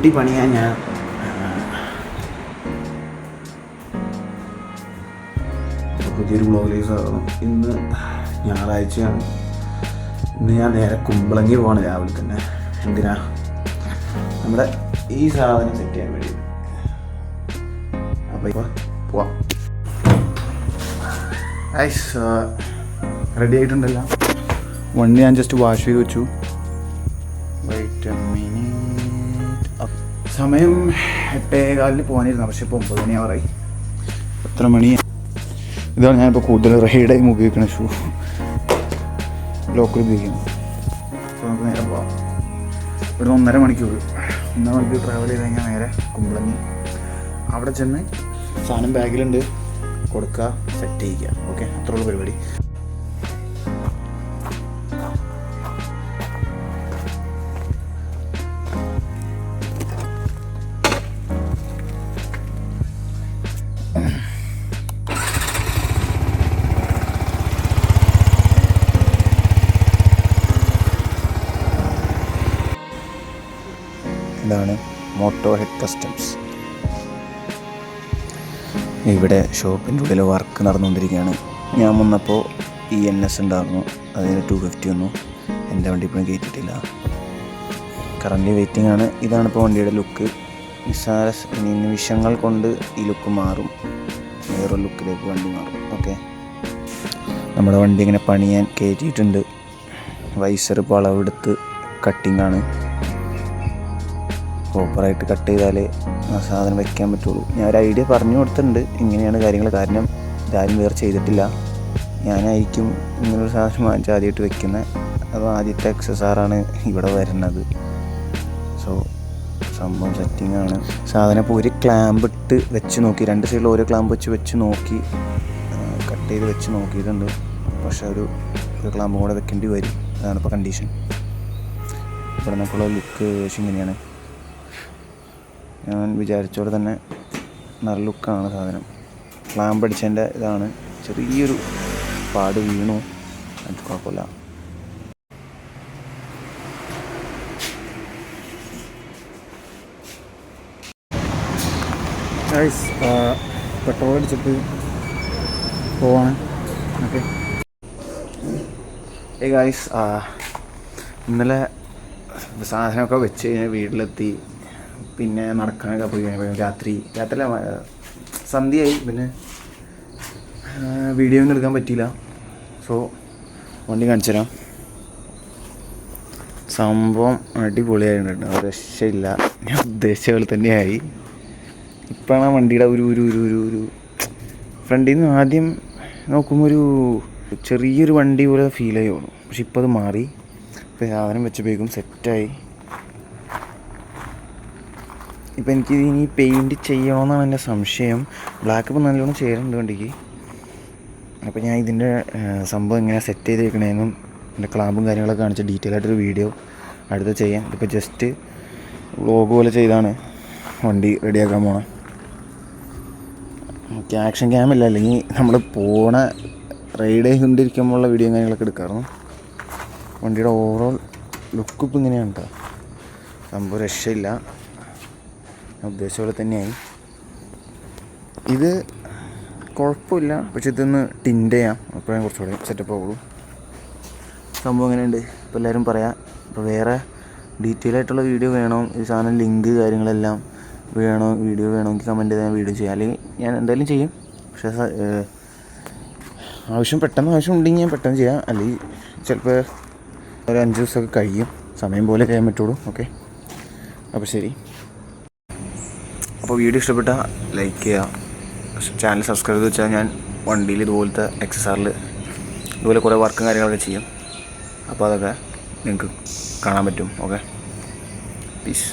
വണ്ടി പണിയാൻ ഞാൻ പുതിയൊരു വ്ളോഗിലേക്ക് സ്വാഗതം. ഇന്ന് ഞായറാഴ്ചയാണ്. ഇന്ന് ഞാൻ നേരെ കുമ്പളങ്ങി പോവാണ് രാവിലെ തന്നെ. എന്തിനാ? നമ്മുടെ ഈ സാധനം സെറ്റ് ചെയ്യാൻ വേണ്ടി. അപ്പോൾ ഇപ്പോൾ പോവാം. റെഡി ആയിട്ടുണ്ടല്ലോ. വണ്ടി ഞാൻ ജസ്റ്റ് വാഷ് ചെയ്ത് വെച്ചു. സമയം 8:15 പോകാനിരുന്നു, പക്ഷെ ഇപ്പോൾ 9 മണിയാവാറായി. എത്ര മണി? ഇതാണ് ഞാനിപ്പോൾ കൂടുതൽ റൈഡ് ടൈം ഉപയോഗിക്കുന്ന ഷൂ, ലോക്കൽ ഉപയോഗിക്കുന്നു. അപ്പോൾ നമുക്ക് നേരെ പോകാം. ഇവിടുന്ന് 1.5 മണിക്കൂർ ട്രാവൽ ചെയ്ത് കഴിഞ്ഞാൽ നേരെ കുമ്പളങ്ങി. അവിടെ ചെന്ന് സാധനം ബാഗിലുണ്ട്, കൊടുക്കുക, സെറ്റ് ചെയ്യിക്കുക. ഓക്കെ, അത്രയുള്ള പരിപാടി. ഇതാണ് മോട്ടോ ഹെഡ് കസ്റ്റംസ്. ഇവിടെ ഷോപ്പിൻ്റെ ഉള്ളിൽ വർക്ക് നടന്നുകൊണ്ടിരിക്കുകയാണ്. ഞാൻ വന്നപ്പോൾ ENS ഉണ്ടായിരുന്നു, അതിന് 250 വന്നു. എൻ്റെ വണ്ടി ഇപ്പോഴും കയറ്റിയിട്ടില്ല, കറൻ്റ് വെയിറ്റിംഗ് ആണ്. ഇതാണിപ്പോൾ വണ്ടിയുടെ ലുക്ക്. നിമിഷങ്ങൾ കൊണ്ട് ഈ ലുക്ക് മാറും, വേറൊരു ലുക്കിലേക്ക് വണ്ടി മാറും. ഓക്കെ, നമ്മുടെ വണ്ടി ഇങ്ങനെ പണിയാൻ കയറ്റിയിട്ടുണ്ട്. വൈസർ ഇപ്പോൾ അളവെടുത്ത് കട്ടിങ്ങാണ്. പ്രോപ്പറായിട്ട് കട്ട് ചെയ്താലേ ആ സാധനം വയ്ക്കാൻ പറ്റുള്ളൂ. ഞാൻ ഒരു ഐഡിയ പറഞ്ഞു കൊടുത്തിട്ടുണ്ട്, ഇങ്ങനെയാണ് കാര്യങ്ങൾ. കാരണം ഇതാരും വേറെ ചെയ്തിട്ടില്ല. ഞാനായിരിക്കും ഇങ്ങനൊരു സാധനം വാങ്ങിച്ച് ആദ്യമായിട്ട് വെക്കുന്നത്. അപ്പോൾ ആദ്യത്തെ XSR-ആണ് ഇവിടെ വരുന്നത്. സോ സംഭവം സെറ്റിങ്ങാണ്. സാധനം ഇപ്പോൾ ഒരു ക്ലാമ്പ് ഇട്ട് വെച്ച് നോക്കി, 2 സൈഡിൽ ഓരോ ക്ലാമ്പ് വെച്ച് നോക്കി, കട്ട് ചെയ്ത് വെച്ച് നോക്കിയിട്ടുണ്ട്. പക്ഷേ ഒരു ക്ലാമ്പും കൂടെ വെക്കേണ്ടി വരും. അതാണിപ്പോൾ കണ്ടീഷൻ. ഇവിടെ നിന്നൊക്കെയുള്ള ലുക്ക് ഇങ്ങനെയാണ്. ഞാൻ വിചാരിച്ച പോലെ തന്നെ നല്ല ലുക്കാണ് സാധനം. ക്ലാമ്പ് അടിച്ചതിൻ്റെ ഇതാണ്, ചെറിയൊരു പാട് വീണു, അത് കുഴപ്പമില്ല. പെട്രോൾ അടിച്ചിട്ട് പോവാണ്. ഓക്കെ ഗായ്സ്, ഇന്നലെ സാധനമൊക്കെ വെച്ച് കഴിഞ്ഞാൽ വീട്ടിലെത്തി. പിന്നെ നടക്കാനൊക്കെ പോയി കഴിഞ്ഞപ്പോൾ രാത്രി സന്ധ്യയായി. പിന്നെ വീഡിയോ ഒന്നും എടുക്കാൻ പറ്റിയില്ല. സോ വണ്ടി കാണിച്ചു തരാം. സംഭവം അടിപൊളിയായിട്ടുണ്ട്, രക്ഷയില്ല. ഞാൻ ഉദ്ദേശിച്ച പോലെ തന്നെയായി. ഇപ്പോഴാണ് വണ്ടിയുടെ ഒരു ഫ്രണ്ടിൽ നിന്ന് ആദ്യം നോക്കുമ്പോൾ ഒരു ചെറിയൊരു വണ്ടി പോലെ ഫീൽ ചെയ്യുള്ളൂ. പക്ഷെ ഇപ്പോൾ അത് മാറി. ഇപ്പോൾ സാധനം വെച്ചപ്പോഴേക്കും സെറ്റായി. ഇപ്പം എനിക്ക് ഇനി പെയിൻറ്റ് ചെയ്യണമെന്നാണ് എൻ്റെ സംശയം. ബ്ലാക്ക് ഇപ്പോൾ നല്ലോണം ചേരുന്നുണ്ട് വണ്ടിക്ക്. അപ്പോൾ ഞാൻ ഇതിൻ്റെ സംഭവം എങ്ങനെ സെറ്റ് ചെയ്ത് വെക്കണമെന്നും എൻ്റെ ക്ലാമ്പും കാര്യങ്ങളൊക്കെ കാണിച്ച് ഡീറ്റെയിൽ ആയിട്ടൊരു വീഡിയോ അടുത്ത് ചെയ്യാം. ഇതിപ്പോൾ ജസ്റ്റ് വ്ളോഗ് പോലെ ചെയ്താണ് വണ്ടി റെഡിയാക്കാൻ പോകണം. ഓക്കെ, ആക്ഷൻ ക്യാമില്ല, അല്ലെങ്കിൽ നമ്മൾ പോണ റൈഡ് ചെയ്തുകൊണ്ടിരിക്കുമ്പോഴുള്ള വീഡിയോ കാര്യങ്ങളൊക്കെ എടുക്കാറുണ്ട്. വണ്ടിയുടെ ഓവറോൾ ലുക്ക് ഇപ്പം ഇങ്ങനെയാണ് കേട്ടോ. സംഭവം രക്ഷയില്ല, ഉദ്ദേശിച്ച പോലെ തന്നെയായി. ഇത് കുഴപ്പമില്ല, പക്ഷെ ഇതൊന്ന് ടിൻറ്റ് ചെയ്യാം, അപ്പോഴേ കുറച്ചുകൂടെ സെറ്റപ്പ് ആവുള്ളൂ. സംഭവം എങ്ങനെയുണ്ട് ഇപ്പോൾ എല്ലാവരും പറയാം. ഇപ്പോൾ വേറെ ഡീറ്റെയിൽ ആയിട്ടുള്ള വീഡിയോ വേണോ, ഈ സാധനം ലിങ്ക് കാര്യങ്ങളെല്ലാം വീഡിയോ വേണമെങ്കിൽ കമൻറ്റ് ചെയ്താൽ വീഡിയോ ചെയ്യാം. അല്ലെങ്കിൽ ഞാൻ എന്തായാലും ചെയ്യും. പക്ഷേ പെട്ടെന്ന് ആവശ്യം ഉണ്ടെങ്കിൽ ഞാൻ പെട്ടെന്ന് ചെയ്യാം. അല്ലെങ്കിൽ ചിലപ്പോൾ ഒരു 5 ദിവസമൊക്കെ കഴിയും, സമയം പോലെ ചെയ്യാൻ പറ്റുള്ളൂ. ഓക്കെ, അപ്പോൾ ശരി. അപ്പോൾ വീഡിയോ ഇഷ്ടപ്പെട്ടാൽ ലൈക്ക് ചെയ്യുക, ചാനൽ സബ്സ്ക്രൈബ് ചെയ്ത് വെച്ചാൽ ഞാൻ വണ്ടിയിൽ ഇതുപോലത്തെ XSR-ൽ ഇതുപോലെ കുറേ വർക്കും കാര്യങ്ങളൊക്കെ ചെയ്യും. അപ്പോൾ അതൊക്കെ നിങ്ങൾക്ക് കാണാൻ പറ്റും. Okay, piece.